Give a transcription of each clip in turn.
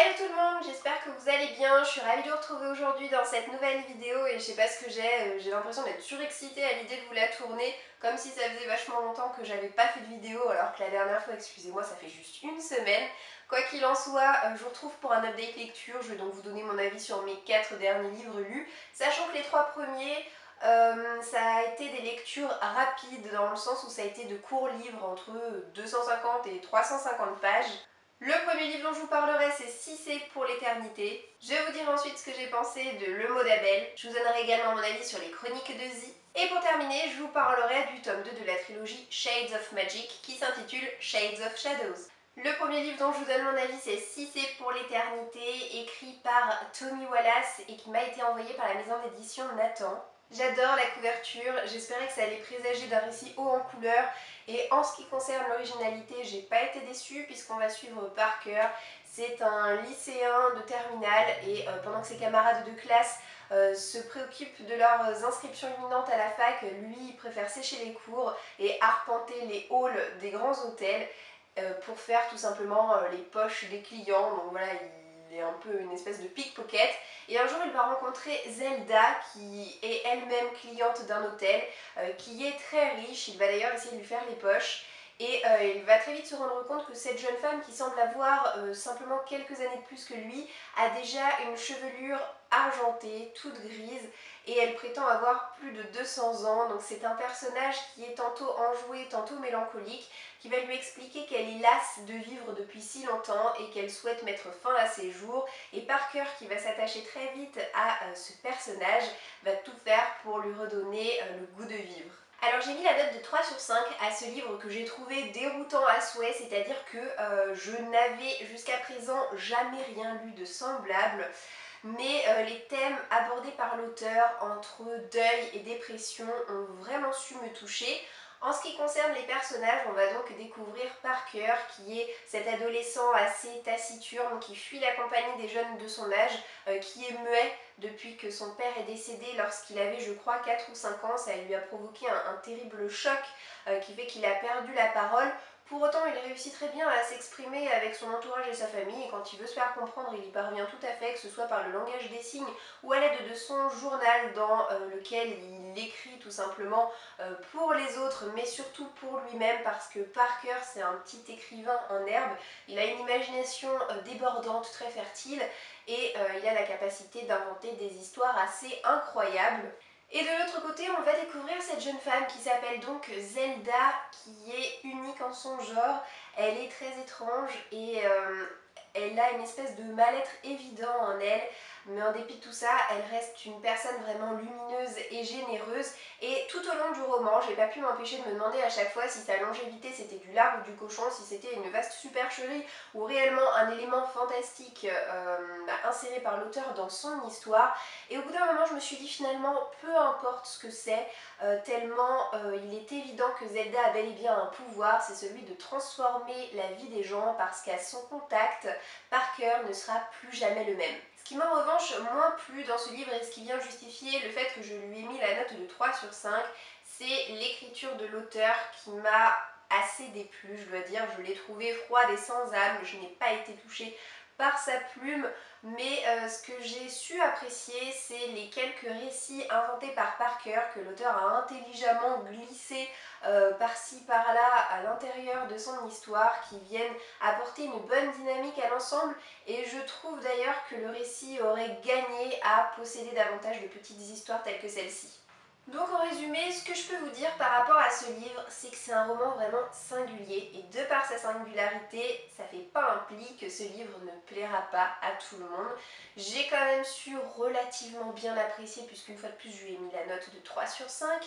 Hello tout le monde, j'espère que vous allez bien. Je suis ravie de vous retrouver aujourd'hui dans cette nouvelle vidéo et je sais pas ce que j'ai l'impression d'être surexcitée à l'idée de vous la tourner, comme si ça faisait vachement longtemps que j'avais pas fait de vidéo, alors que la dernière fois, excusez-moi, ça fait juste une semaine. Quoi qu'il en soit, je vous retrouve pour un update lecture. Je vais donc vous donner mon avis sur mes 4 derniers livres lus, sachant que les 3 premiers, ça a été des lectures rapides dans le sens où ça a été de courts livres entre 250 et 350 pages. Le premier livre dont je vous parlerai, c'est Si c'est pour l'éternité. Je vais vous dire ensuite ce que j'ai pensé de Le mot d'Abel. Je vous donnerai également mon avis sur les chroniques de Z. Et pour terminer, je vous parlerai du tome 2 de la trilogie Shades of Magic qui s'intitule Shades of Shadows. Le premier livre dont je vous donne mon avis, c'est Si c'est pour l'éternité, écrit par Tommy Wallace et qui m'a été envoyé par la maison d'édition Nathan. J'adore la couverture, j'espérais que ça allait présager d'un récit haut en couleur et en ce qui concerne l'originalité, j'ai pas été déçue puisqu'on va suivre Parker. C'est un lycéen de terminale et pendant que ses camarades de classe se préoccupent de leurs inscriptions imminentes à la fac, lui il préfère sécher les cours et arpenter les halls des grands hôtels pour faire tout simplement les poches des clients. Donc voilà, il est un peu une espèce de pickpocket. Et un jour, il va rencontrer Zelda, qui est elle-même cliente d'un hôtel, qui est très riche. Il va d'ailleurs essayer de lui faire les poches. Et il va très vite se rendre compte que cette jeune femme, qui semble avoir simplement quelques années de plus que lui, a déjà une chevelure argentée, toute grise, et elle prétend avoir plus de 200 ans. Donc c'est un personnage qui est tantôt enjoué, tantôt mélancolique, qui va lui expliquer qu'elle est lasse de vivre depuis si longtemps et qu'elle souhaite mettre fin à ses jours. Et Parker, qui va s'attacher très vite à ce personnage, va tout faire pour lui redonner le goût de vivre. Alors j'ai mis la note de 3 sur 5 à ce livre que j'ai trouvé déroutant à souhait, c'est-à-dire que je n'avais jusqu'à présent jamais rien lu de semblable, mais les thèmes abordés par l'auteur entre deuil et dépression ont vraiment su me toucher. En ce qui concerne les personnages, on va donc découvrir Parker, qui est cet adolescent assez taciturne qui fuit la compagnie des jeunes de son âge, qui est muet depuis que son père est décédé lorsqu'il avait, je crois, 4 ou 5 ans. Ça lui a provoqué un terrible choc qui fait qu'il a perdu la parole. Pour autant, il réussit très bien à s'exprimer avec son entourage et sa famille, et quand il veut se faire comprendre, il y parvient tout à fait, que ce soit par le langage des signes ou à l'aide de son journal dans lequel il écrit tout simplement pour les autres, mais surtout pour lui-même, parce que Parker, c'est un petit écrivain en herbe. Il a une imagination débordante, très fertile, et il a la capacité d'inventer des histoires assez incroyables. Et de l'autre côté, on va découvrir cette jeune femme qui s'appelle donc Zelda, qui est unique en son genre. Elle est très étrange et elle a une espèce de mal-être évident en elle, mais en dépit de tout ça, elle reste une personne vraiment lumineuse et généreuse. Et tout au long du roman, j'ai pas pu m'empêcher de me demander à chaque fois si sa longévité c'était du lard ou du cochon, si c'était une vaste supercherie ou réellement un élément fantastique inséré par l'auteur dans son histoire. Et au bout d'un moment, je me suis dit finalement, peu importe ce que c'est, tellement il est évident que Zelda a bel et bien un pouvoir, c'est celui de transformer la vie des gens, parce qu'à son contact, Parker ne sera plus jamais le même. Ce qui m'a en revanche moins plu dans ce livre et ce qui vient justifier le fait que je lui ai mis la note de 3 sur 5, c'est l'écriture de l'auteur qui m'a assez déplu, je dois dire. Je l'ai trouvée froide et sans âme, je n'ai pas été touchée par sa plume, mais ce que j'ai su apprécier, c'est les quelques récits inventés par Parker que l'auteur a intelligemment glissés par-ci par-là à l'intérieur de son histoire, qui viennent apporter une bonne dynamique à l'ensemble, et je trouve d'ailleurs que le récit aurait gagné à posséder davantage de petites histoires telles que celle-ci. Donc en résumé, ce que je peux vous dire par rapport à ce livre, c'est que c'est un roman vraiment singulier, et de par sa singularité, ça fait pas un pli que ce livre ne plaira pas à tout le monde. J'ai quand même su relativement bien l'apprécier, puisqu'une fois de plus je lui ai mis la note de 3 sur 5.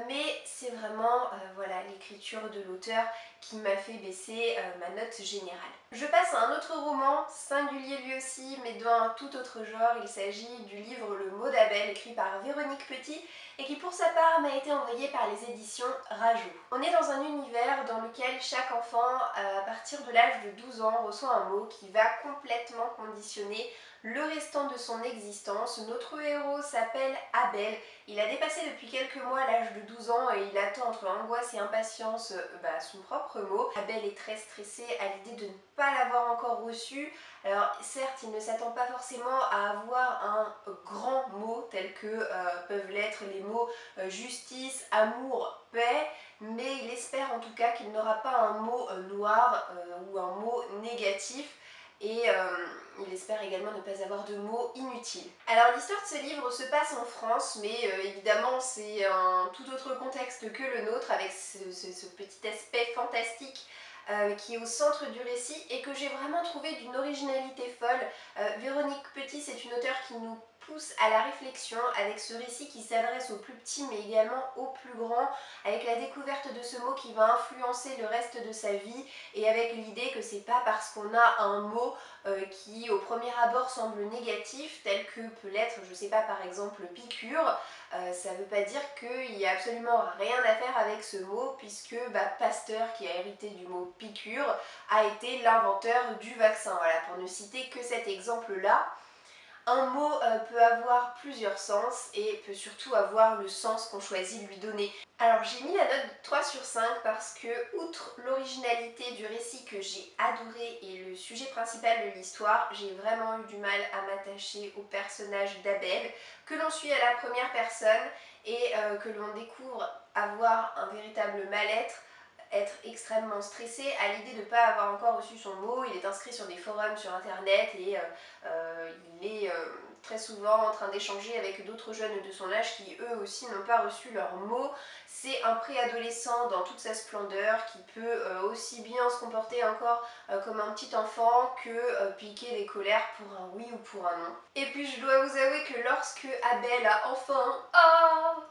Mais c'est vraiment voilà, l'écriture de l'auteur qui m'a fait baisser ma note générale. Je passe à un autre roman, singulier lui aussi, mais d'un tout autre genre. Il s'agit du livre Le mot d'Abel, écrit par Véronique Petit, et qui pour sa part m'a été envoyé par les éditions Rajo. On est dans un univers dans lequel chaque enfant, à partir de l'âge de 12 ans, reçoit un mot qui va complètement conditionner le restant de son existence. Notre héros s'appelle Abel. Il a dépassé depuis quelques mois l'âge de 12 ans et il attend entre angoisse et impatience son propre propres mots. Abel est très stressé à l'idée de ne pas l'avoir encore reçu. Alors certes, il ne s'attend pas forcément à avoir un grand mot tel que peuvent l'être les mots justice, amour, paix, mais il espère en tout cas qu'il n'aura pas un mot noir ou un mot négatif. Et il espère également ne pas avoir de mots inutiles. Alors l'histoire de ce livre se passe en France, mais évidemment c'est un tout autre contexte que le nôtre, avec ce petit aspect fantastique qui est au centre du récit et que j'ai vraiment trouvé d'une originalité folle. Véronique Petit, c'est une auteure qui nous pousse à la réflexion avec ce récit qui s'adresse aux plus petits mais également aux plus grands, avec la découverte de ce mot qui va influencer le reste de sa vie et avec l'idée que c'est pas parce qu'on a un mot qui au premier abord semble négatif, tel que peut l'être, je sais pas, par exemple piqûre, ça veut pas dire qu'il n'y a absolument rien à faire avec ce mot, puisque Pasteur, qui a hérité du mot piqûre, a été l'inventeur du vaccin. Voilà, pour ne citer que cet exemple-là. Un mot peut avoir plusieurs sens et peut surtout avoir le sens qu'on choisit de lui donner. Alors j'ai mis la note de 3 sur 5 parce que, outre l'originalité du récit que j'ai adoré et le sujet principal de l'histoire, j'ai vraiment eu du mal à m'attacher au personnage d'Abel, que l'on suit à la première personne et que l'on découvre avoir un véritable mal-être, être extrêmement stressé à l'idée de ne pas avoir encore reçu son mot. Il est inscrit sur des forums sur internet et il est très souvent en train d'échanger avec d'autres jeunes de son âge qui eux aussi n'ont pas reçu leur mot. C'est un préadolescent dans toute sa splendeur qui peut aussi bien se comporter encore comme un petit enfant que piquer des colères pour un oui ou pour un non. Et puis je dois vous avouer que lorsque Abel a enfin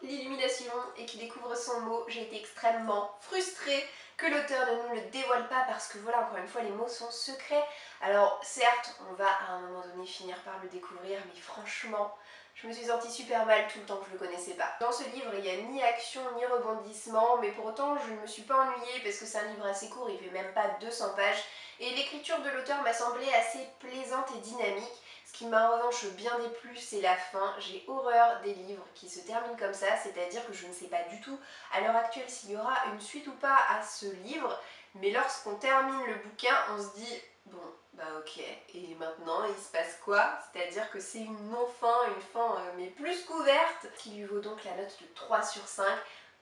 l'illumination et qu'il découvre son mot, j'ai été extrêmement frustrée que l'auteur ne nous le dévoile pas parce que voilà, encore une fois, les mots sont secrets. Alors certes, on va à un moment donné finir par le découvrir, mais franchement, je me suis sentie super mal tout le temps que je le connaissais pas. Dans ce livre, il n'y a ni action ni rebondissement, mais pour autant, je ne me suis pas ennuyée parce que c'est un livre assez court, il fait même pas 200 pages. Et l'écriture de l'auteur m'a semblé assez plaisante et dynamique. Ce qui m'a en revanche bien déplu, c'est la fin. J'ai horreur des livres qui se terminent comme ça, c'est-à-dire que je ne sais pas du tout à l'heure actuelle s'il y aura une suite ou pas à ce livre, mais lorsqu'on termine le bouquin, on se dit bon, bah ok, et maintenant il se passe quoi? C'est-à-dire que c'est une non-fin, une fin mais plus qu'ouverte, qui lui vaut donc la note de 3 sur 5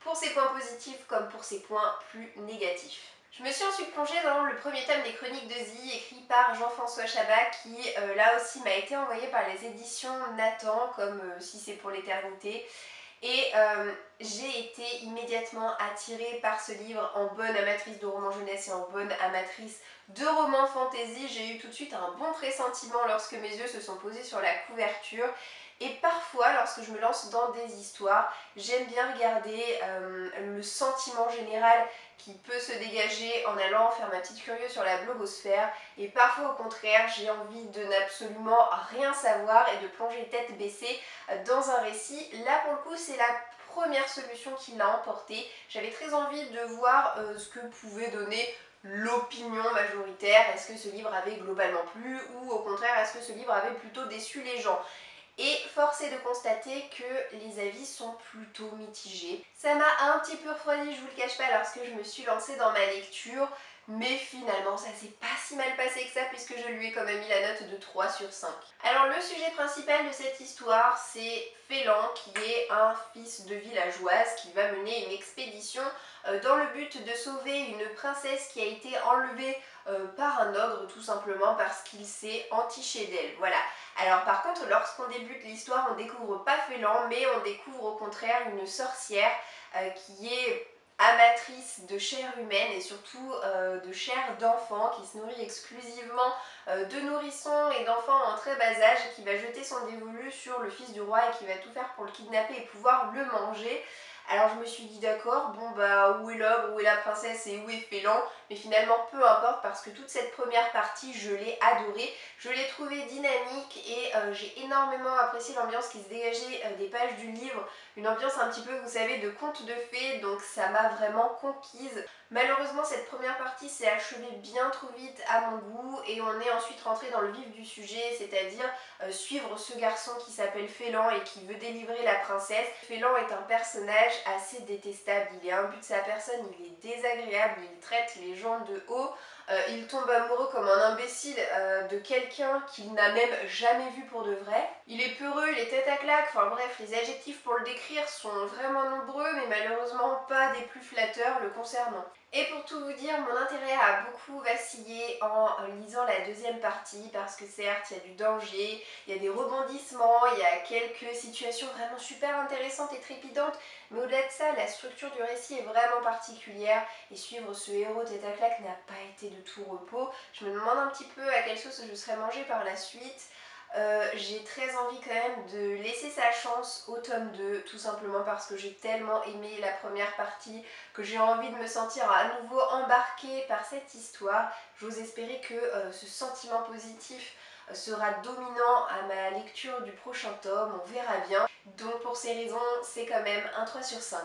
pour ses points positifs comme pour ses points plus négatifs. Je me suis ensuite plongée dans le premier tome des Chroniques de Zi, écrit par Jean-François Chabat, qui là aussi m'a été envoyé par les éditions Nathan, comme Si c'est pour l'éternité. Et j'ai été immédiatement attirée par ce livre. En bonne amatrice de romans jeunesse et en bonne amatrice de romans fantasy, j'ai eu tout de suite un bon pressentiment lorsque mes yeux se sont posés sur la couverture. Et parfois, lorsque je me lance dans des histoires, j'aime bien regarder le sentiment général qui peut se dégager en allant faire ma petite curieuse sur la blogosphère. Et parfois, au contraire, j'ai envie de n'absolument rien savoir et de plonger tête baissée dans un récit. Là, pour le coup, c'est la première solution qui l'a emporté. J'avais très envie de voir ce que pouvait donner l'opinion majoritaire. Est-ce que ce livre avait globalement plu ou au contraire, est-ce que ce livre avait plutôt déçu les gens? Et force est de constater que les avis sont plutôt mitigés. Ça m'a un petit peu refroidi, je vous le cache pas, lorsque je me suis lancée dans ma lecture, mais finalement ça s'est pas si mal passé que ça puisque je lui ai quand même mis la note de 3 sur 5. Alors le sujet principal de cette histoire, c'est Félan, qui est un fils de villageoise qui va mener une expédition dans le but de sauver une princesse qui a été enlevée par un ogre, tout simplement parce qu'il s'est entiché d'elle. Voilà. Alors par contre, lorsqu'on débute l'histoire, on découvre pas Félan, mais on découvre au contraire une sorcière qui est amatrice de chair humaine et surtout de chair d'enfant, qui se nourrit exclusivement de nourrissons et d'enfants en très bas âge et qui va jeter son dévolu sur le fils du roi et qui va tout faire pour le kidnapper et pouvoir le manger. Alors je me suis dit d'accord, bon bah où est l'ogre, où est la princesse et où est Félan? mais finalement peu importe parce que toute cette première partie je l'ai adorée, je l'ai trouvée dynamique et j'ai énormément apprécié l'ambiance qui se dégageait des pages du livre, une ambiance un petit peu vous savez de conte de fées, donc ça m'a vraiment conquise. Malheureusement cette première partie s'est achevée bien trop vite à mon goût et on est ensuite rentré dans le vif du sujet, c'est-à-dire suivre ce garçon qui s'appelle Félan et qui veut délivrer la princesse. Félan est un personnage assez détestable, il est imbu de sa personne, il est désagréable, il traite les gens de haut, il tombe amoureux comme un imbécile de quelqu'un qu'il n'a même jamais vu pour de vrai. Il est peureux, il est tête à claque, enfin bref, les adjectifs pour le décrire sont vraiment nombreux mais malheureusement pas des plus flatteurs le concernant. Et pour tout vous dire, mon intérêt a beaucoup vacillé en lisant la deuxième partie parce que certes il y a du danger, il y a des rebondissements, il y a quelques situations vraiment super intéressantes et trépidantes, mais au-delà de ça, la structure du récit est vraiment particulière et suivre ce héros tête à claque n'a pas été de tout repos. Je me demande un petit peu à quelle sauce je serais mangée par la suite. J'ai très envie quand même de laisser sa chance au tome 2, tout simplement parce que j'ai tellement aimé la première partie que j'ai envie de me sentir à nouveau embarquée par cette histoire. J'ose espérer que ce sentiment positif sera dominant à ma lecture du prochain tome, on verra bien. Donc pour ces raisons, c'est quand même un 3 sur 5.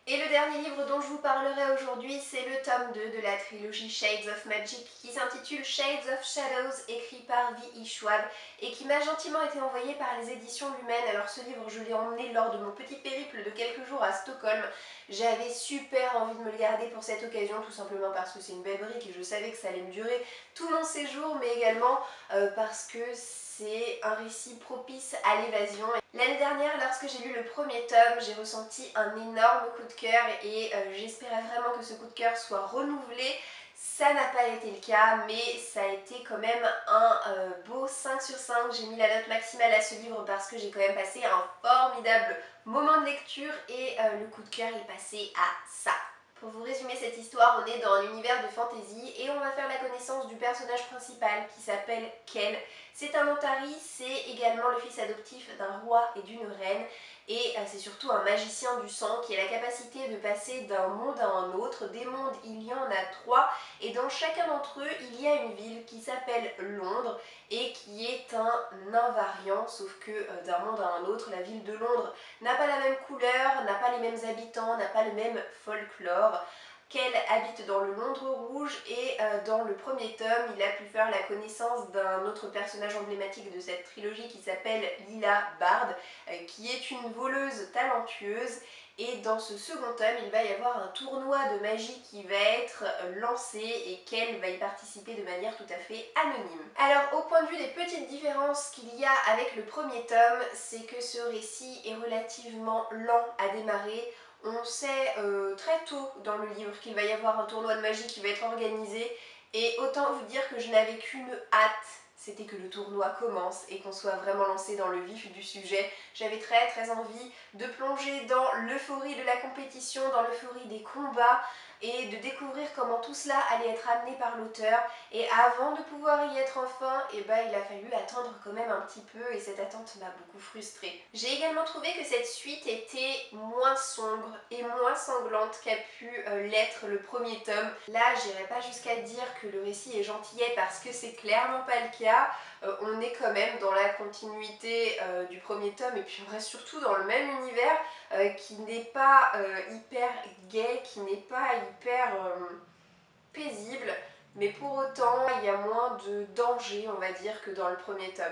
Et le dernier livre dont je vous parlerai aujourd'hui, c'est le tome 2 de la trilogie Shades of Magic qui s'intitule Shades of Shadows, écrit par V.E. Schwab et qui m'a gentiment été envoyé par les éditions Lumen. Alors ce livre, je l'ai emmené lors de mon petit périple de quelques jours à Stockholm. J'avais super envie de me le garder pour cette occasion, tout simplement parce que c'est une belle brique et je savais que ça allait me durer tout mon séjour, mais également parce que c'est un récit propice à l'évasion. L'année dernière, lorsque j'ai lu le premier tome, j'ai ressenti un énorme coup de cœur et j'espérais vraiment que ce coup de cœur soit renouvelé. Ça n'a pas été le cas, mais ça a été quand même un beau 5 sur 5. J'ai mis la note maximale à ce livre parce que j'ai quand même passé un formidable moment de lecture et le coup de cœur est passé à ça. Pour vous résumer cette histoire, on est dans un univers de fantasy et on va faire la connaissance du personnage principal qui s'appelle Kel. C'est un Antari, c'est également le fils adoptif d'un roi et d'une reine et c'est surtout un magicien du sang qui a la capacité de passer d'un monde à un autre. Des mondes, il y en a 3 et dans chacun d'entre eux, il y a une ville qui s'appelle Londres et qui est un invariant, sauf que d'un monde à un autre, la ville de Londres n'a pas la même couleur, n'a pas les mêmes habitants, n'a pas le même folklore. Kel habite dans le Londres rouge et dans le premier tome, il a pu faire la connaissance d'un autre personnage emblématique de cette trilogie qui s'appelle Lila Bard, qui est une voleuse talentueuse. Et dans ce second tome, il va y avoir un tournoi de magie qui va être lancé et Kel va y participer de manière tout à fait anonyme. Alors au point de vue des petites différences qu'il y a avec le premier tome, c'est que ce récit est relativement lent à démarrer. On sait très tôt dans le livre qu'il va y avoir un tournoi de magie qui va être organisé et autant vous dire que je n'avais qu'une hâte, c'était que le tournoi commence et qu'on soit vraiment lancé dans le vif du sujet. J'avais très envie de plonger dans l'euphorie de la compétition, dans l'euphorie des combats et de découvrir comment tout cela allait être amené par l'auteur. Et avant de pouvoir y être enfin, il a fallu attendre quand même un petit peu et cette attente m'a beaucoup frustrée. J'ai également trouvé que cette suite était moins sombre et moins sanglante qu'a pu l'être le premier tome. Là, j'irai pas jusqu'à dire que le récit est gentillet parce que c'est clairement pas le cas. On est quand même dans la continuité du premier tome et puis on reste surtout dans le même univers qui n'est pas hyper gai, qui n'est pas hyper paisible, mais pour autant il y a moins de danger on va dire que dans le premier tome.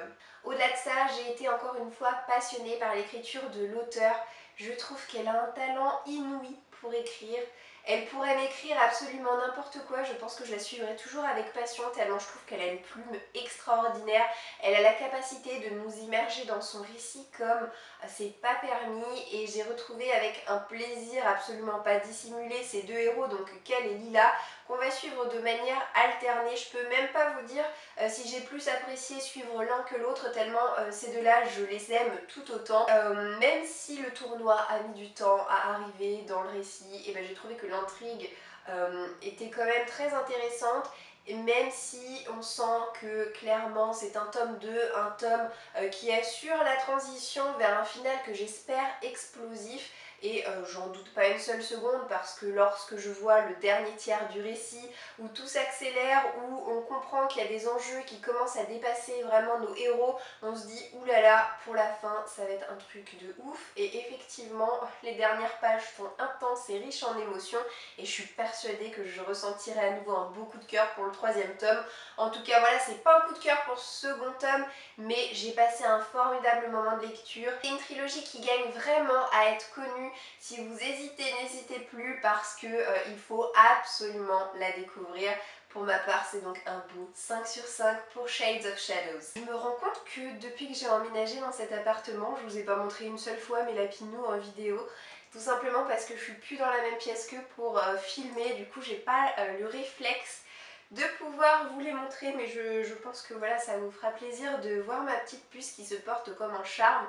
Au-delà de ça, j'ai été encore une fois passionnée par l'écriture de l'auteur. Je trouve qu'elle a un talent inouï pour écrire. Elle pourrait m'écrire absolument n'importe quoi, je pense que je la suivrai toujours avec passion tellement je trouve qu'elle a une plume extraordinaire. Elle a la capacité de nous immerger dans son récit comme c'est pas permis et j'ai retrouvé avec un plaisir absolument pas dissimulé ces deux héros, donc Kel et Lila, qu'on va suivre de manière alternée. Je peux même pas vous dire si j'ai plus apprécié suivre l'un que l'autre tellement ces deux-là je les aime tout autant. Même si le tournoi a mis du temps à arriver dans le récit, et j'ai trouvé que l'intrigue était quand même très intéressante. Et même si on sent que clairement c'est un tome 2, un tome qui assure la transition vers un final que j'espère explosif, et j'en doute pas une seule seconde parce que lorsque je vois le dernier tiers du récit où tout s'accélère, où on comprend qu'il y a des enjeux qui commencent à dépasser vraiment nos héros, on se dit oulala, pour la fin ça va être un truc de ouf. Et effectivement les dernières pages sont intenses et riches en émotions et je suis persuadée que je ressentirai à nouveau un beau coup de cœur pour le 3e tome. En tout cas voilà, c'est pas un coup de cœur pour ce second tome, mais j'ai passé un formidable moment de lecture. C'est une trilogie qui gagne vraiment à être connue. Si vous hésitez, n'hésitez plus parce que il faut absolument la découvrir. Pour ma part, c'est donc un beau 5 sur 5 pour Shades of Shadows. Je me rends compte que depuis que j'ai emménagé dans cet appartement, je vous ai pas montré une seule fois mes lapinous en vidéo. Tout simplement parce que je suis plus dans la même pièce qu'eux pour filmer, du coup j'ai pas le réflexe de pouvoir vous les montrer, mais je pense que voilà, ça vous fera plaisir de voir ma petite puce qui se porte comme un charme.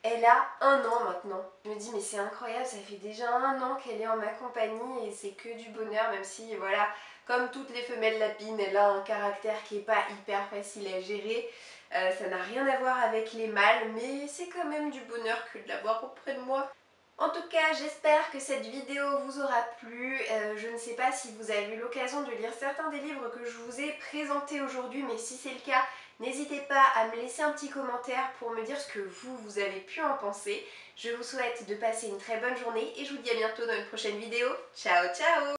Elle a 1 an maintenant. Je me dis mais c'est incroyable, ça fait déjà 1 an qu'elle est en ma compagnie et c'est que du bonheur, même si voilà, comme toutes les femelles lapines, elle a un caractère qui n'est pas hyper facile à gérer. Ça n'a rien à voir avec les mâles, mais c'est quand même du bonheur que de l'avoir auprès de moi. En tout cas, j'espère que cette vidéo vous aura plu. Je ne sais pas si vous avez eu l'occasion de lire certains des livres que je vous ai présentés aujourd'hui, mais si c'est le cas, n'hésitez pas à me laisser un petit commentaire pour me dire ce que vous avez pu en penser. Je vous souhaite de passer une très bonne journée et je vous dis à bientôt dans une prochaine vidéo. Ciao ciao!